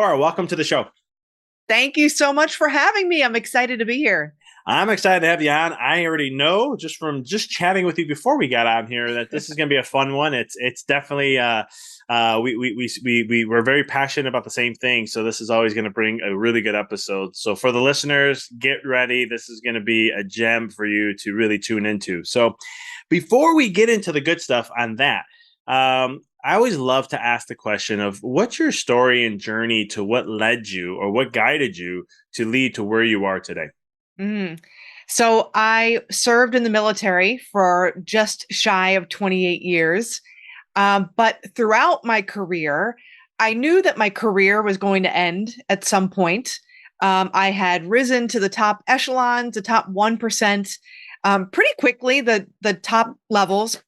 Laura, welcome to the show. Thank you so much for having me. I'm excited to be here. I'm excited to have you on. I already know just from just chatting with you before we got on here that this is going to be a fun one. It's definitely we're very passionate about the same thing, so this is always going to bring a really good episode. So for the listeners, get ready. This is going to be a gem for you to really tune into. So before we get into the good stuff on that, I always love to ask the question of what's your story and journey to what led you or what guided you to lead to where you are today? Mm. So I served in the military for just shy of 28 years. But throughout my career, I knew that my career was going to end at some point. I had risen to the top echelon, to top 1%, pretty quickly, the top levels.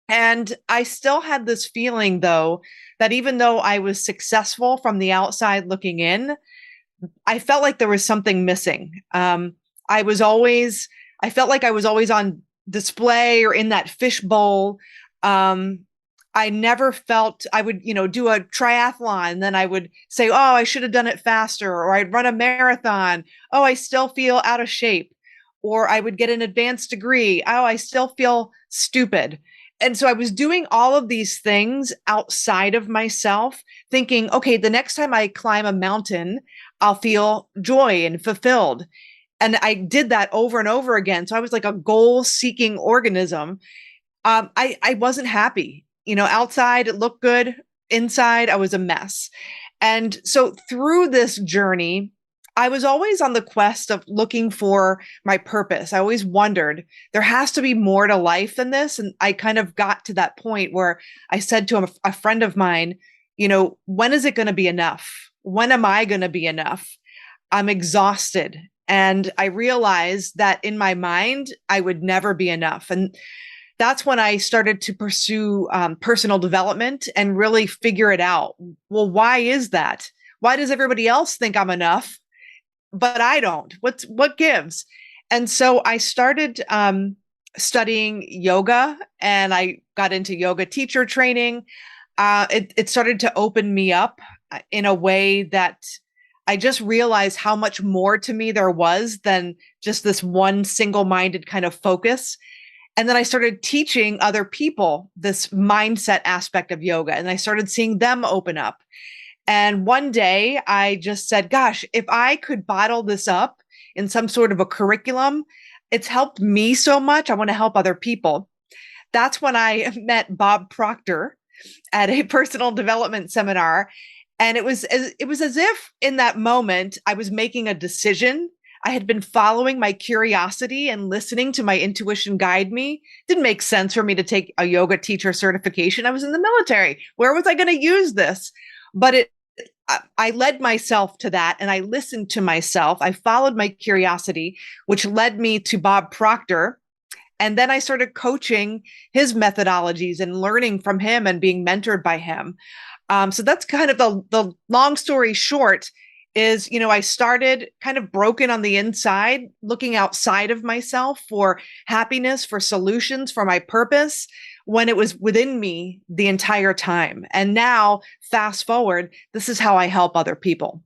And I still had this feeling, though, that even though I was successful from the outside looking in, I felt like there was something missing. I was always, I felt like I was always on display or in that fishbowl. Um, I never felt I would, do a triathlon, and then I would say, "Oh, I should have done it faster," or I'd run a marathon. "Oh, I still feel out of shape," or I would get an advanced degree. "Oh, I still feel stupid." And so I was doing all of these things outside of myself, thinking, okay, the next time I climb a mountain, I'll feel joy and fulfilled. And I did that over and over again. So I was like a goal seeking organism. I wasn't happy. Outside it looked good. Inside I was a mess. And so through this journey, I was always on the quest of looking for my purpose. I always wondered, there has to be more to life than this. And I kind of got to that point where I said to a friend of mine, when is it going to be enough? When am I going to be enough? I'm exhausted. And I realized that in my mind, I would never be enough. And that's when I started to pursue personal development and really figure it out. Well, why is that? Why does everybody else think I'm enough, but I don't? What gives? And so I started studying yoga, and I got into yoga teacher training. It started to open me up in a way that I just realized how much more to me there was than just this one single-minded kind of focus. And then I started teaching other people this mindset aspect of yoga, and I started seeing them open up. And one day I just said, gosh, if I could bottle this up in some sort of a curriculum, it's helped me so much. I want to help other people. That's when I met Bob Proctor at a personal development seminar. And it was as if in that moment I was making a decision. I had been following my curiosity and listening to my intuition guide me. Didn't make sense for me to take a yoga teacher certification. I was in the military. Where was I going to use this? But I led myself to that, and I listened to myself. I followed my curiosity, which led me to Bob Proctor. And then I started coaching his methodologies and learning from him and being mentored by him. So that's kind of the long story short is, I started kind of broken on the inside, looking outside of myself for happiness, for solutions, for my purpose, when it was within me the entire time. And now, fast forward, this is how I help other people.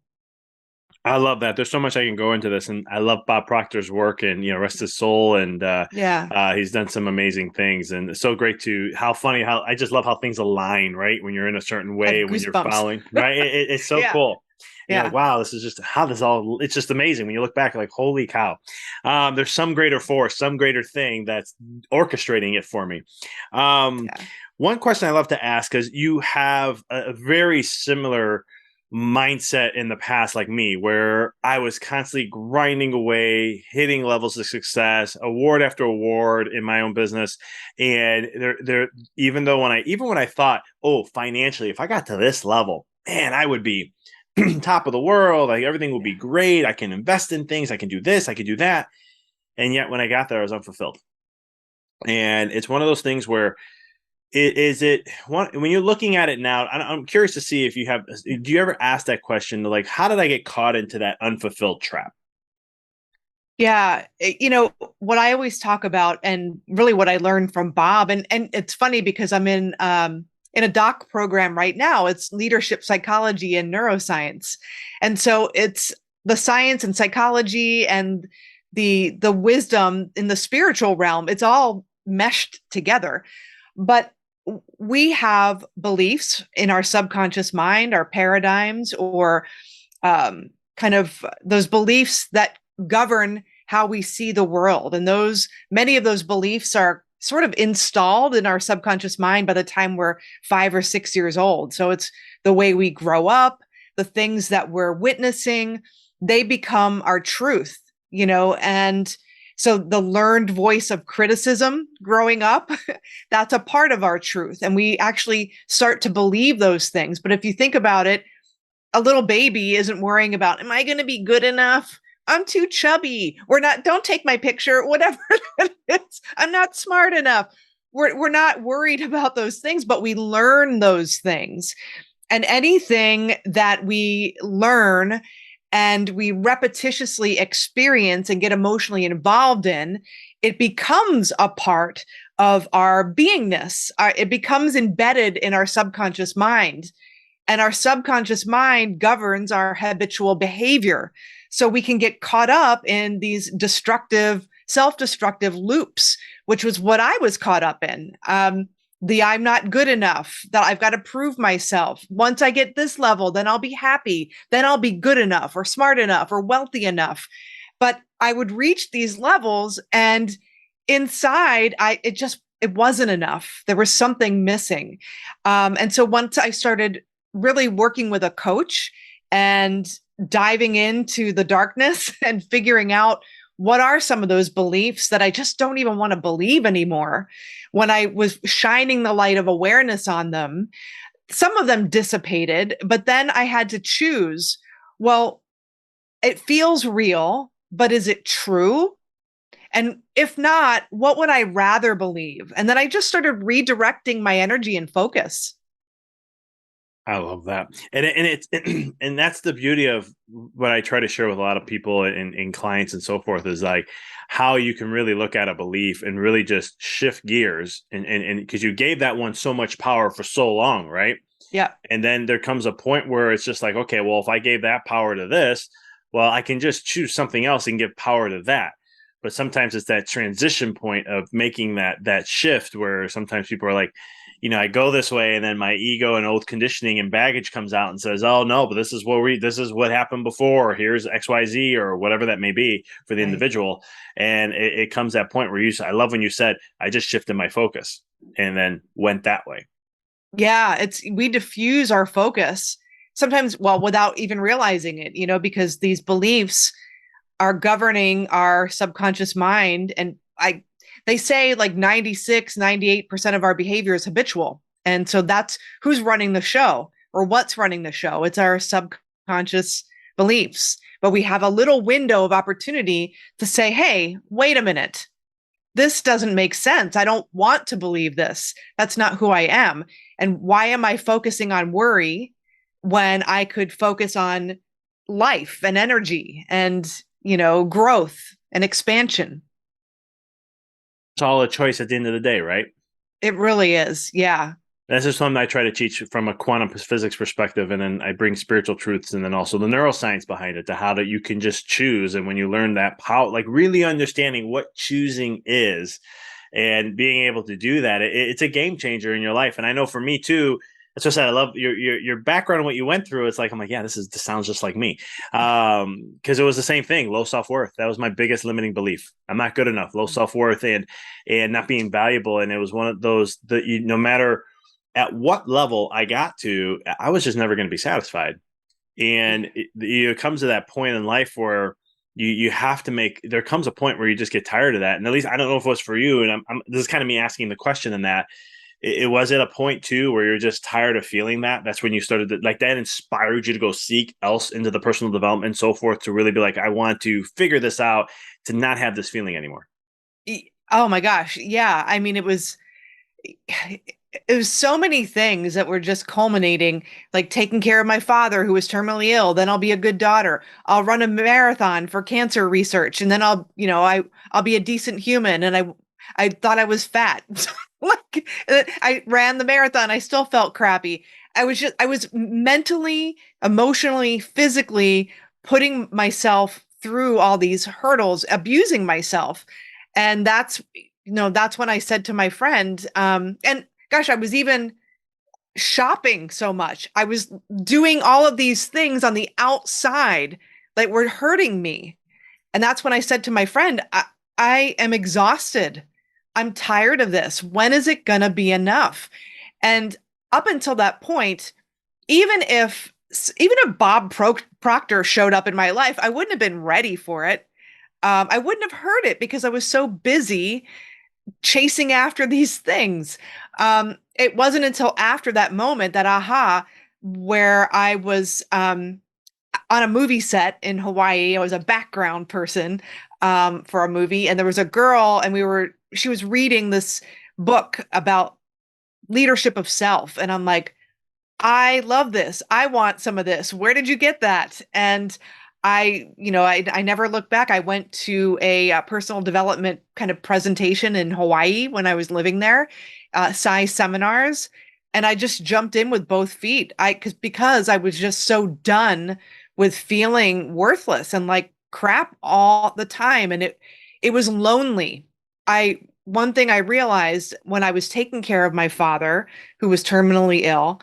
I love that. There's so much I can go into this, and I love Bob Proctor's work, and rest his soul. And Yeah. he's done some amazing things, and it's so great to how funny how I just love how things align, right? When you're in a certain I have way, when you're goosebumps. following, right? It's so Yeah. cool. You're like, Yeah. wow, this is just how this all. It's just amazing when you look back, like, holy cow. There's some greater force, some greater thing that's orchestrating it for me. Um, Yeah. One question I love to ask because you have a very similar mindset in the past like me where I was constantly grinding away, hitting levels of success, award after award in my own business. And there even though when I thought, oh, financially, if I got to this level, man, I would be top of the world, like everything would be great. I can invest in things, I can do this, I can do that. And yet when I got there, I was unfulfilled. And it's one of those things where is it one when you're looking at it now? I'm curious to see if you have. Do you ever ask that question, like, how did I get caught into that unfulfilled trap? Yeah, what I always talk about, and really what I learned from Bob, and it's funny because I'm in in a doc program right now. It's leadership psychology and neuroscience. And so it's the science and psychology and the wisdom in the spiritual realm. It's all meshed together. But we have beliefs in our subconscious mind, our paradigms, or kind of those beliefs that govern how we see the world. And those, many of those beliefs are sort of installed in our subconscious mind by the time we're 5 or 6 years old. So it's the way we grow up, the things that we're witnessing, they become our truth, and so the learned voice of criticism growing up, that's a part of our truth. And we actually start to believe those things. But if you think about it, a little baby isn't worrying about, am I going to be good enough? I'm too chubby. We're not, don't take my picture, whatever it is. I'm not smart enough. We're not worried about those things, but we learn those things. And anything that we learn and we repetitiously experience and get emotionally involved in, it becomes a part of our beingness. It becomes embedded in our subconscious mind. And our subconscious mind governs our habitual behavior. So we can get caught up in these destructive, self-destructive loops, which was what I was caught up in. The I'm not good enough, that I've got to prove myself. Once I get this level, then I'll be happy. Then I'll be good enough or smart enough or wealthy enough. But I would reach these levels and inside it wasn't enough. There was something missing. And so once I started really working with a coach and diving into the darkness and figuring out what are some of those beliefs that I just don't even want to believe anymore. When I was shining the light of awareness on them, some of them dissipated, but then I had to choose, well, it feels real, but is it true? And if not, what would I rather believe? And then I just started redirecting my energy and focus. I love that, and it's and that's the beauty of what I try to share with a lot of people and clients and so forth is like how you can really look at a belief and really just shift gears and because you gave that one so much power for so long, right? Yeah. And then there comes a point where it's just like, okay, well, if I gave that power to this, well, I can just choose something else and give power to that. But sometimes it's that transition point of making that shift where sometimes people are like, I go this way, and then my ego and old conditioning and baggage comes out and says, "Oh no, but this is what happened before. Here's X, Y, Z, or whatever that may be for the Right. individual." And it comes that point where I love when you said, "I just shifted my focus and then went that way." Yeah, we diffuse our focus sometimes, well, without even realizing it, because these beliefs are governing our subconscious mind. And they say like 96, 98% of our behavior is habitual. And so that's who's running the show or what's running the show. It's our subconscious beliefs. But we have a little window of opportunity to say, hey, wait a minute. This doesn't make sense. I don't want to believe this. That's not who I am. And why am I focusing on worry when I could focus on life and energy and, growth and expansion? It's all a choice at the end of the day, right? It really is. Yeah. That's just something I try to teach from a quantum physics perspective, and then I bring spiritual truths, and then also the neuroscience behind it, to how that you can just choose. And when you learn that, how like really understanding what choosing is, and being able to do that, it's a game changer in your life. And I know for me too. That's what I said. I love your background and what you went through. It's like I'm like, yeah, this sounds just like me, because it was the same thing. Low self worth. That was my biggest limiting belief. I'm not good enough. Low self worth and not being valuable. And it was one of those that no matter at what level I got to, I was just never going to be satisfied. And it comes to that point in life where you have to there comes a point where you just get tired of that. And at least I don't know if it was for you. And this is kind of me asking the question in that it was at a point too where you're just tired of feeling that. That's when you started like that inspired you to go seek else into the personal development and so forth, to really be like, I want to figure this out, to not have this feeling anymore. Oh my gosh. Yeah. I mean, it was so many things that were just culminating, like taking care of my father who was terminally ill. Then I'll be a good daughter. I'll run a marathon for cancer research. And then I'll be a decent human. And I thought I was fat. Like I ran the marathon, I still felt crappy. I was mentally, emotionally, physically putting myself through all these hurdles, abusing myself. And that's when I said to my friend, and gosh, I was even shopping so much. I was doing all of these things on the outside that were hurting me. And that's when I said to my friend, I am exhausted. I'm tired of this. When is it going to be enough? And up until that point, even if even if Proctor showed up in my life, I wouldn't have been ready for it. I wouldn't have heard it because I was so busy chasing after these things. It wasn't until after that moment, that aha, where I was on a movie set in Hawaii. I was a background person for a movie, and there was a girl, and she was reading this book about leadership of self, and I'm like, I love this. I want some of this. Where did you get that? And I never looked back. I went to a personal development kind of presentation in Hawaii when I was living there, seminars, and I just jumped in with both feet. Because I was just so done with feeling worthless and like crap all the time, and it was lonely. I One thing I realized when I was taking care of my father, who was terminally ill,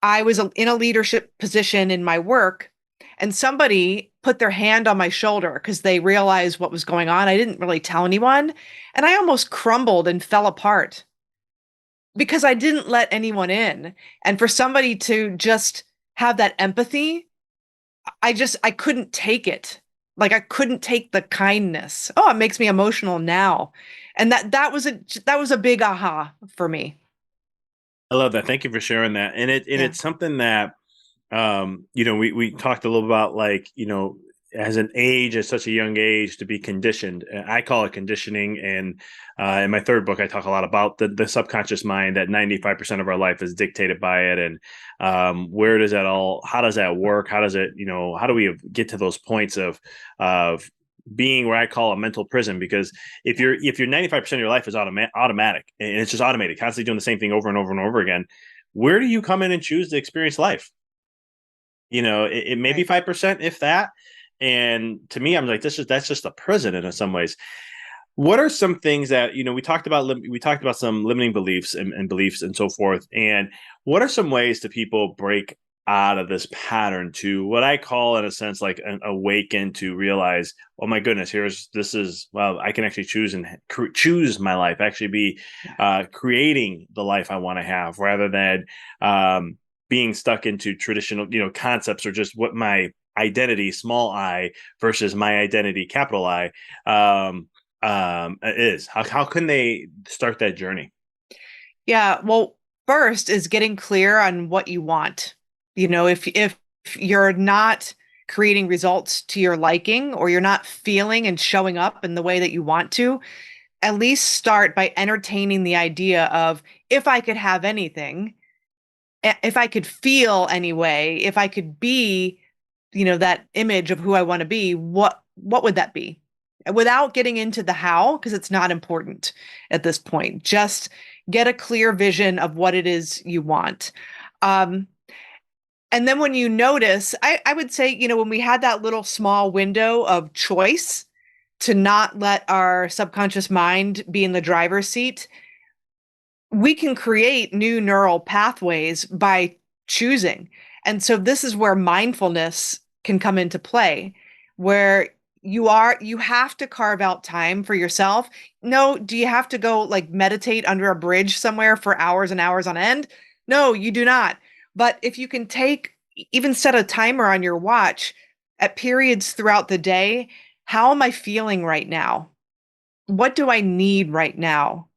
I was in a leadership position in my work, and somebody put their hand on my shoulder because they realized what was going on. I didn't really tell anyone, and I almost crumbled and fell apart because I didn't let anyone in. And for somebody to just have that empathy, I couldn't take it. Like I couldn't take the kindness. Oh, it makes me emotional now. And that was a big aha for me. I love that. Thank you for sharing that. Yeah. It's something that we talked a little about, like, as an age, at such a young age, to be conditioned. I call it conditioning. And in my third book, I talk a lot about the subconscious mind, that 95% of our life is dictated by it. And where does that all, how does that work? How does it, how do we get to those points of being where I call a mental prison? Because if you're 95% of your life is automatic, and it's just automated, constantly doing the same thing over and over and over again, where do you come in and choose to experience life? It may be Right. 5%, if that. And to me, I'm like, that's just a prison in some ways. What are some things that, we talked about some limiting beliefs and beliefs and so forth. And what are some ways that people break out of this pattern, to what I call, in a sense, like an awaken, to realize, oh my goodness, well, I can actually choose and choose my life, actually be Yeah. creating the life I want to have, rather than being stuck into traditional, concepts, or just what my identity, small I, versus my identity, capital I, is. How can they start that journey? Yeah. Well, first is getting clear on what you want. If you're not creating results to your liking, or you're not feeling and showing up in the way that you want to, at least start by entertaining the idea of, if I could have anything, if I could feel anyway, if I could be, that image of who I want to be, what would that be? Without getting into the how, because it's not important at this point. Just get a clear vision of what it is you want. Um, and then when you notice, I would say, when we had that little small window of choice to not let our subconscious mind be in the driver's seat, we can create new neural pathways by choosing. And so this is where mindfulness can come into play, where you have to carve out time for yourself. No, do you have to go like meditate under a bridge somewhere for hours and hours on end? No, you do not. But if you can even set a timer on your watch at periods throughout the day, how am I feeling right now? What do I need right now?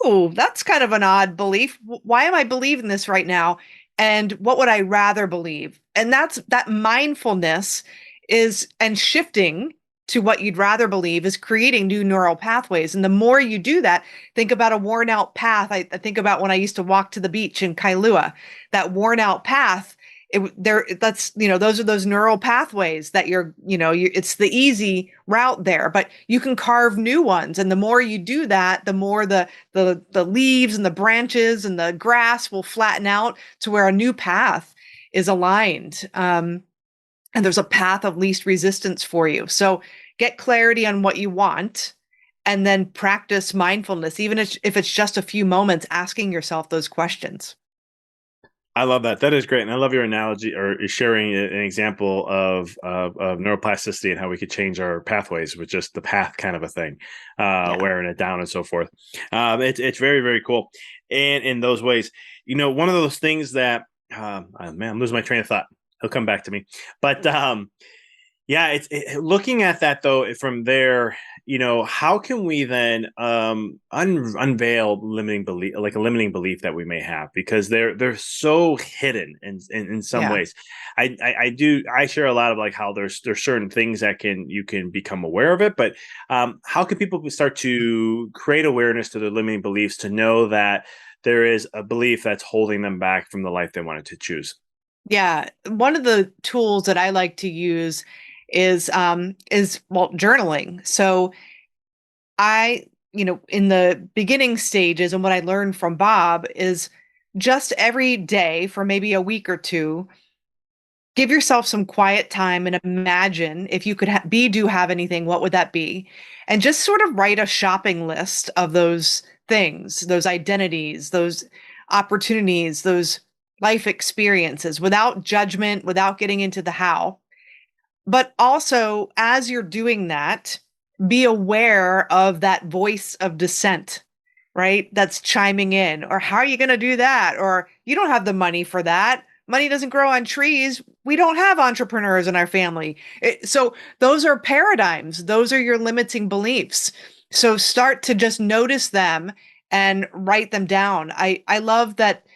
Ooh, that's kind of an odd belief. Why am I believing this right now? And what would I rather believe? And that mindfulness is, and shifting to what you'd rather believe, is creating new neural pathways. And the more you do that, think about a worn out path. I think about when I used to walk to the beach in Kailua. That worn out path that's, those are those neural pathways that it's the easy route there, but you can carve new ones. And the more you do that, the more the leaves and the branches and the grass will flatten out to where a new path is aligned. And there's a path of least resistance for you. So get clarity on what you want and then practice mindfulness, even if it's just a few moments asking yourself those questions. I love that. That is great, and I love your analogy or sharing an example of neuroplasticity and how we could change our pathways with just the path kind of a thing, Yeah. wearing it down and so forth. It's very very cool, and in those ways, one of those things that oh, man, I'm losing my train of thought. He'll come back to me, but yeah, looking at that though from there, how can we then unveil limiting belief, like a limiting belief that we may have, because they're so hidden in some Yeah. ways. I share a lot of like how there's certain things that you can become aware of it, but how can people start to create awareness to their limiting beliefs to know that there is a belief that's holding them back from the life they wanted to choose? Yeah. One of the tools that I like to use is well, journaling. So in the beginning stages, and what I learned from Bob is just every day for maybe a week or two, give yourself some quiet time and imagine if you could do have anything, what would that be? And just sort of write a shopping list of those things, those identities, those opportunities, those life experiences without judgment, without getting into the how. But also, as you're doing that, be aware of that voice of dissent, right? That's chiming in. Or how are you going to do that? Or you don't have the money for that. Money doesn't grow on trees. We don't have entrepreneurs in our family. So those are paradigms. Those are your limiting beliefs. So start to just notice them and write them down. I love that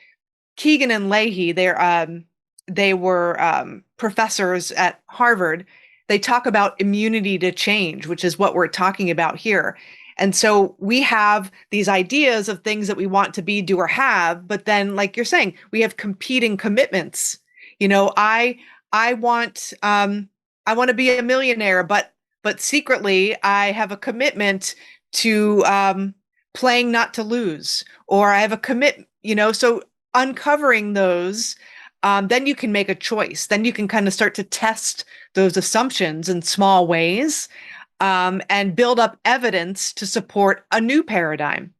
Keegan and Leahy, they were professors at Harvard. They talk about immunity to change, which is what we're talking about here. And so we have these ideas of things that we want to be, do, or have, but then, like you're saying, we have competing commitments. You know, I want I want to be a millionaire, but secretly I have a commitment to playing not to lose, or I have a so uncovering those, then you can make a choice. Then you can kind of start to test those assumptions in small ways, and build up evidence to support a new paradigm.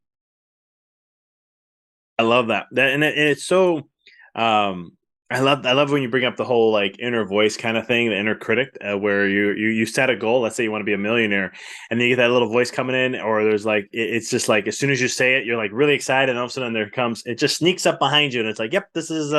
I love that. It's so um I love when you bring up the whole like inner voice kind of thing, the inner critic, where you set a goal. Let's say you want to be a millionaire, and then you get that little voice coming in, or there's like it's just like as soon as you say it, you're like really excited, and all of a sudden there comes it just sneaks up behind you, and it's like, yep, this is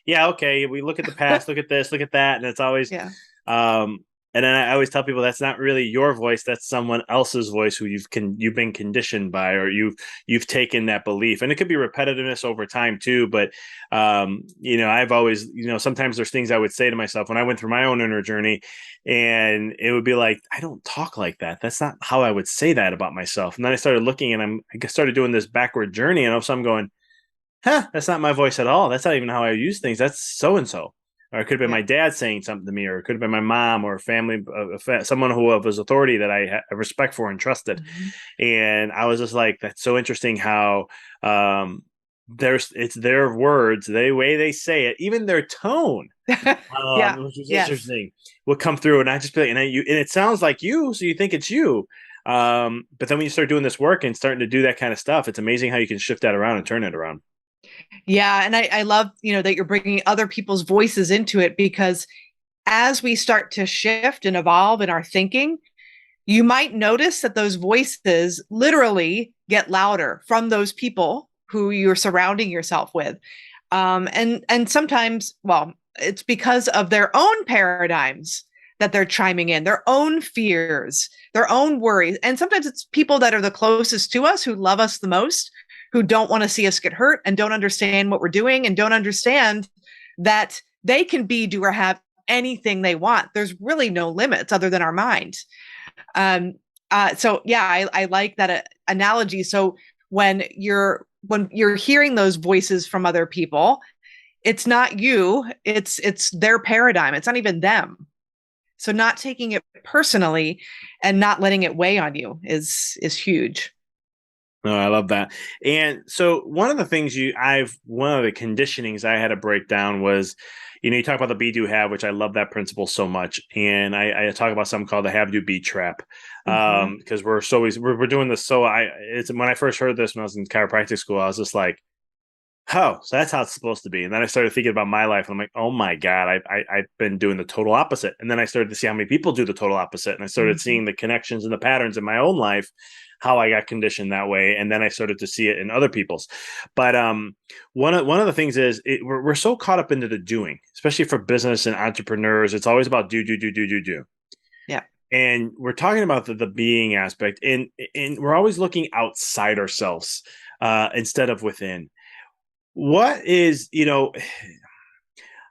yeah, okay. We look at the past, look at this, look at that, and it's always Yeah. um and then I always tell people that's not really your voice, that's someone else's voice who you've been conditioned by, or you've taken that belief. And it could be repetitiveness over time too, but I've always, sometimes there's things I would say to myself when I went through my own inner journey, and it would be like, I don't talk like that. That's not how I would say that about myself. And then I started looking, and I started doing this backward journey, and all of a sudden I'm going, that's not my voice at all. That's not even how I use things. That's so and so. Or it could have been Yeah. my dad saying something to me, or it could have been my mom or a family, someone who of his authority that I have respect for and trusted. Mhm. And I was just like, that's so interesting how it's their words, the way they say it, even their tone, Yeah. which was Yes. interesting, would come through. And I just be like, and it sounds like you, so you think it's you. But then when you start doing this work and starting to do that kind of stuff, it's amazing how you can shift that around and turn it around. Yeah. And I love, that you're bringing other people's voices into it, because as we start to shift and evolve in our thinking, you might notice that those voices literally get louder from those people who you're surrounding yourself with. And sometimes, well, it's because of their own paradigms that they're chiming in, their own fears, their own worries. And sometimes it's people that are the closest to us, who love us the most, who don't want to see us get hurt and don't understand what we're doing and don't understand that they can be, do, or have anything they want. There's really no limits other than our mind. Um, so yeah, I like that analogy. So when you're hearing those voices from other people, it's not you, it's their paradigm. It's not even them. So not taking it personally and not letting it weigh on you is huge. No, I love that. And so one of the things one of the conditionings I had to break down was, you talk about the be do have, which I love that principle so much. And I talk about something called the have do be trap. Mm-hmm. Because we're doing this. So it's when I first heard this when I was in chiropractic school, I was just like, oh, so that's how it's supposed to be. And then I started thinking about my life, and I'm like, oh my God, I've been doing the total opposite. And then I started to see how many people do the total opposite. And I started Mm-hmm. seeing the connections and the patterns in my own life, how I got conditioned that way. And then I started to see it in other people's. But one of the things is we're so caught up into the doing, especially for business and entrepreneurs. It's always about do, do, do, do, do, do. Yeah. And we're talking about the being aspect, and we're always looking outside ourselves instead of within. What is,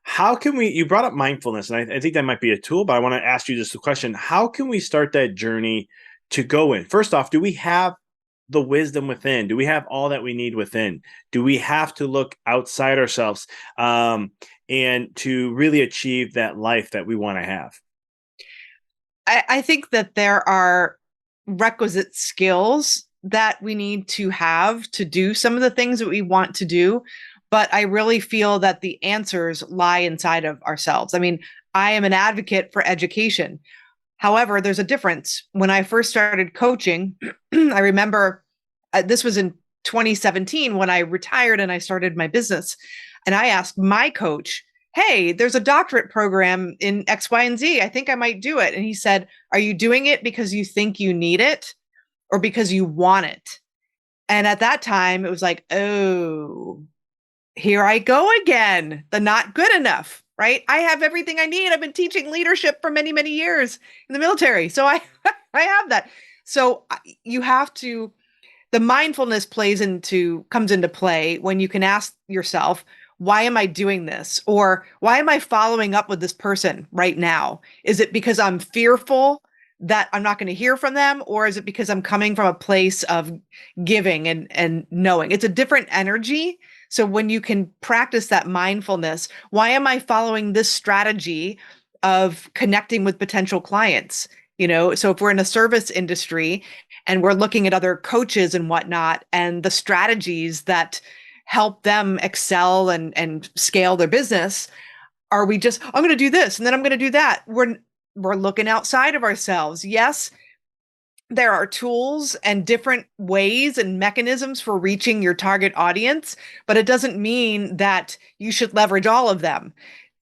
how can you brought up mindfulness, and I think that might be a tool, but I want to ask you just a question. How can we start that journey to go in? First off, do we have the wisdom within? Do we have all that we need within? Do we have to look outside ourselves and to really achieve that life that we want to have? I think that there are requisite skills that we need to have to do some of the things that we want to do. But I really feel that the answers lie inside of ourselves. I mean, I am an advocate for education. However, there's a difference. When I first started coaching, I remember this was in 2017 when I retired and I started my business. And I asked my coach, hey, there's a doctorate program in X, Y, and Z. I think I might do it. And he said, are you doing it because you think you need it or because you want it? And at that time, it was like, oh, here I go again. The not good enough, right? I have everything I need. I've been teaching leadership for many, many years in the military. So I, I have that. So you have to, the mindfulness comes into play when you can ask yourself, why am I doing this? Or why am I following up with this person right now? Is it because I'm fearful that I'm not going to hear from them? Or is it because I'm coming from a place of giving and knowing? It's a different energy. So when you can practice that mindfulness, why am I following this strategy of connecting with potential clients? So if we're in a service industry and we're looking at other coaches and whatnot and the strategies that help them excel and scale their business, are we just, I'm going to do this and then I'm going to do that? We're looking outside of ourselves. Yes, there are tools and different ways and mechanisms for reaching your target audience, but it doesn't mean that you should leverage all of them.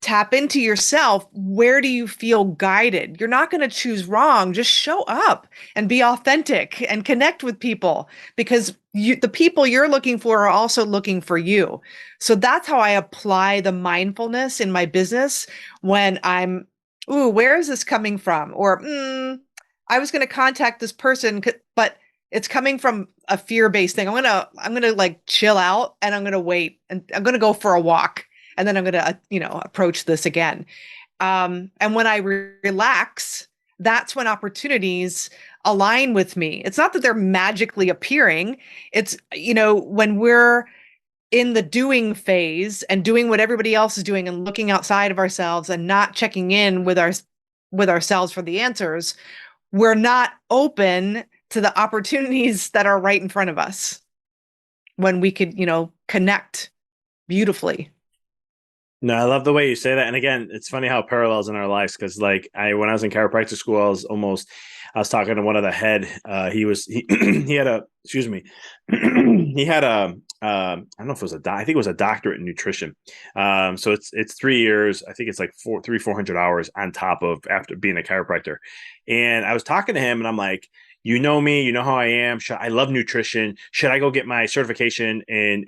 Tap into yourself. Where do you feel guided? You're not going to choose wrong. Just show up and be authentic and connect with people because the people you're looking for are also looking for you. So that's how I apply the mindfulness in my business when I'm, ooh, where is this coming from? Or, I was going to contact this person, but it's coming from a fear-based thing. I'm gonna like chill out and I'm gonna wait and I'm gonna go for a walk and then I'm gonna approach this again. And when I relax, that's when opportunities align with me. It's not that they're magically appearing. It's when we're in the doing phase and doing what everybody else is doing and looking outside of ourselves and not checking in with ourselves for the answers, we're not open to the opportunities that are right in front of us when we could, connect beautifully. No, I love the way you say that. And again, it's funny how it parallels in our lives because, like, when I was in chiropractic school, I was talking to one of the head. He had a, excuse me, he had a, I don't know if it was I think it was a doctorate in nutrition. So it's 3 years. I think it's like 400 hours on top of after being a chiropractor. And I was talking to him, and I'm like, you know me, you know how I am. I love nutrition. Should I go get my certification in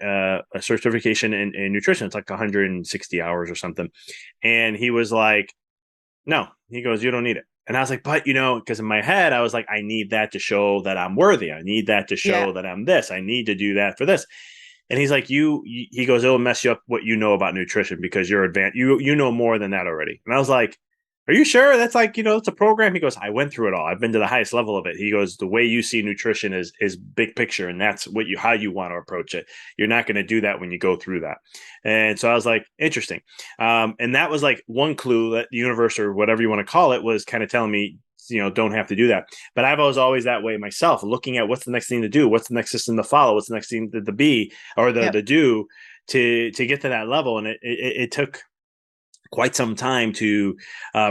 nutrition? It's like 160 hours or something. And he was like, no. He goes, you don't need it. And I was like, but because in my head I was like, I need that to show that I'm worthy. I need that to Yeah. show that I'm this. I need to do that for this. And he's like, he goes, it'll mess you up what you know about nutrition because you're advanced. You know more than that already. And I was like, Are you sure that's like, it's a program? He goes, I went through it all. I've been to the highest level of it. He goes, the way you see nutrition is big picture, and that's how you want to approach it. You're not going to do that when you go through that. And so I was like, interesting. And that was like one clue that the universe, or whatever you want to call it, was kind of telling me, don't have to do that. But I was always that way myself, looking at what's the next thing to do, what's the next system to follow, what's the next thing to be, or Yep. the do to get to that level. And it took quite some time to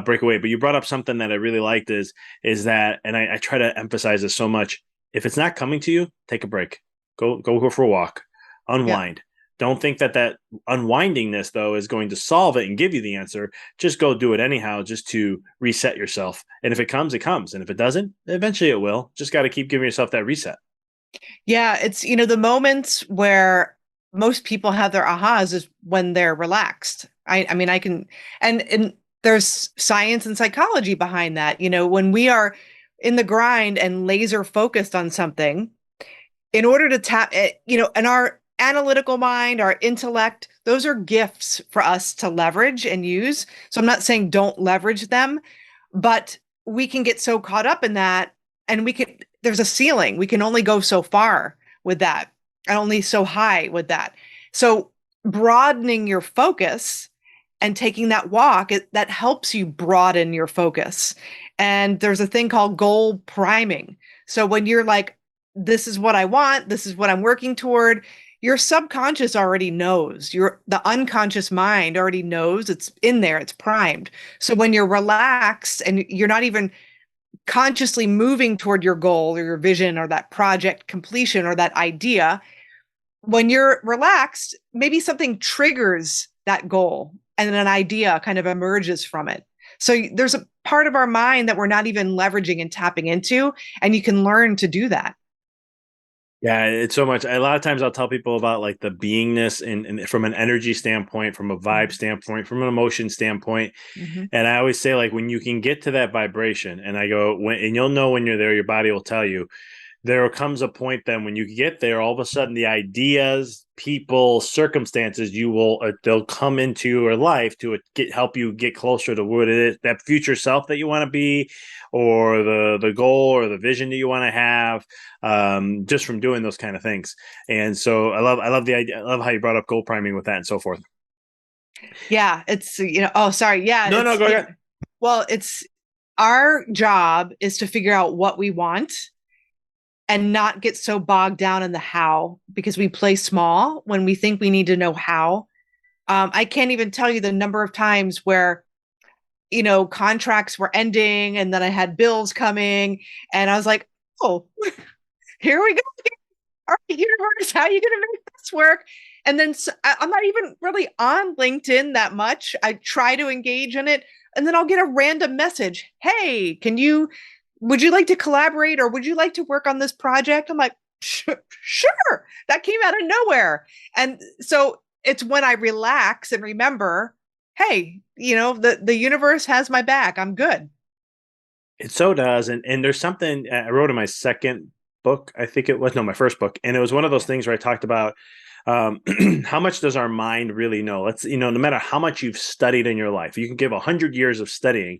break away. But you brought up something that I really liked is that, and I try to emphasize this so much. If it's not coming to you, take a break. Go for a walk, Yep. unwind. Don't think that unwindingness though is going to solve it and give you the answer. Just go do it anyhow, just to reset yourself. And if it comes, it comes. And if it doesn't, eventually it will. Just got to keep giving yourself that reset. Yeah, it's the moments where most people have their ahas is when they're relaxed. I mean I can and there's science and psychology behind that. When we are in the grind and laser focused on something, in order to tap it, and our analytical mind, our intellect, those are gifts for us to leverage and use. So I'm not saying don't leverage them, but we can get so caught up in that, and there's a ceiling. We can only go so far with that, and only so high with that. So broadening your focus and taking that walk, that helps you broaden your focus. And there's a thing called goal priming. So when you're like, this is what I want, this is what I'm working toward, your subconscious already knows. The unconscious mind already knows, it's in there, it's primed. So when you're relaxed and you're not even consciously moving toward your goal or your vision or that project completion or that idea, when you're relaxed, maybe something triggers that goal and an idea kind of emerges from it. So there's a part of our mind that we're not even leveraging and tapping into, and you can learn to do that. Yeah, it's so much. A lot of times I'll tell people about like the beingness and from an energy standpoint, from a vibe standpoint, from an emotion standpoint. Mm-hmm. And I always say, like, when you can get to that vibration, and I go, and you'll know when you're there, your body will tell you. There comes a point then when you get there, all of a sudden the ideas, people, circumstances they'll come into your life to help you get closer to what it is, that future self that you want to be, or the goal or the vision that you want to have, just from doing those kind of things. And so I love the idea. I love how you brought up goal priming with that and so forth. Yeah, oh, sorry. Yeah, No, no, go ahead. well, it's our job is to figure out what we want and not get so bogged down in the how, because we play small when we think we need to know how. I can't even tell you the number of times where, contracts were ending and then I had bills coming and I was like, oh, here we go. All right, universe, how are you going to make this work? And then I'm not even really on LinkedIn that much. I try to engage in it, and then I'll get a random message. Hey, would you like to collaborate, or would you like to work on this project? I'm like, sure. That came out of nowhere. And so it's when I relax and remember, hey, the universe has my back. I'm good. It so does. And there's something I wrote in my second book, I think it was, no, my first book. And it was one of those Yeah. things where I talked about how much does our mind really know? No matter how much you've studied in your life, you can give 100 years of studying,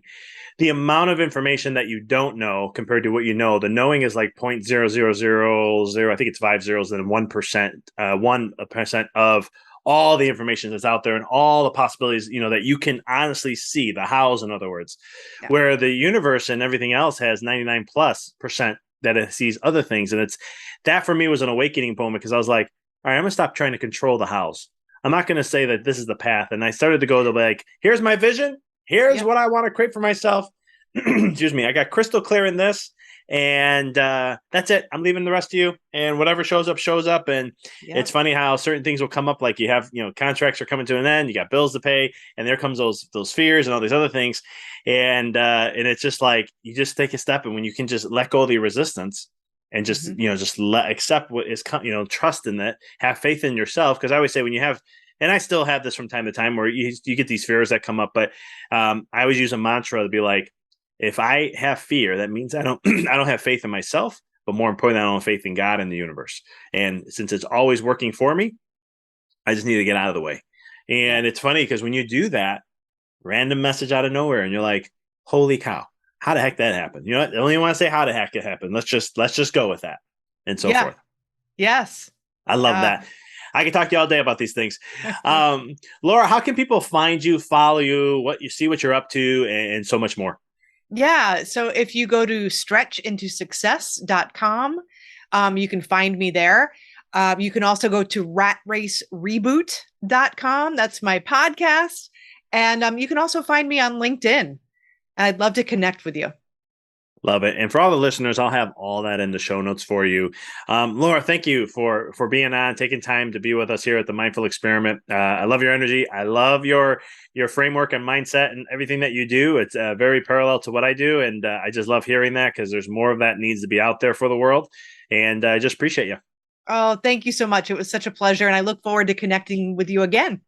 the amount of information that you don't know compared to what you know, the knowing is like 0.0000, I think it's 5 zeros and 1%, 1% of all the information that's out there and all the possibilities, that you can honestly see, the hows, in other words, Yeah. where the universe and everything else has 99+% that it sees other things. And it's that for me was an awakening moment, because I was like, all right, I'm gonna stop trying to control the hows. I'm not gonna say that this is the path. And I started to go to like, here's my vision, here's Yep. what I want to create for myself. Excuse me, I got crystal clear in this, and that's it. I'm leaving the rest of you, and whatever shows up shows up. And it's Yep. funny how certain things will come up, like you have, contracts are coming to an end, you got bills to pay, and there comes those fears and all these other things. And it's just like you just take a step, and when you can just let go of the resistance and just Mm-hmm. just accept what is, trust in it, have faith in yourself. Because I always say, when you have, and I still have this from time to time, where you get these fears that come up, but I always use a mantra to be like, if I have fear, that means I don't I don't have faith in myself, but more importantly, I don't have faith in God and the universe. And since it's always working for me, I just need to get out of the way. Yep. And it's funny because when you do that, random message out of nowhere, and you're like, holy cow, how the heck that happened? You know what? I don't even want to say how the heck it happened. Let's just go with that and so Yeah. forth. Yes. I love Uh, that. I can talk to you all day about these things. Um, Laura, how can people find you, follow you, what you're up to, and so much more? yeah. So if you go to stretchintosuccess.com, you can find me there. You can also go to ratracereboot.com. That's my podcast. And you can also find me on LinkedIn. I'd love to connect with you. Love it. And for all the listeners, I'll have all that in the show notes for you. Laura, thank you for being on, taking time to be with us here at the Mindful Experiment. I love your energy. I love your framework and mindset and everything that you do. It's very parallel to what I do, and I just love hearing that because there's more of that needs to be out there for the world. And I just appreciate you. Oh, thank you so much. It was such a pleasure. And I look forward to connecting with you again.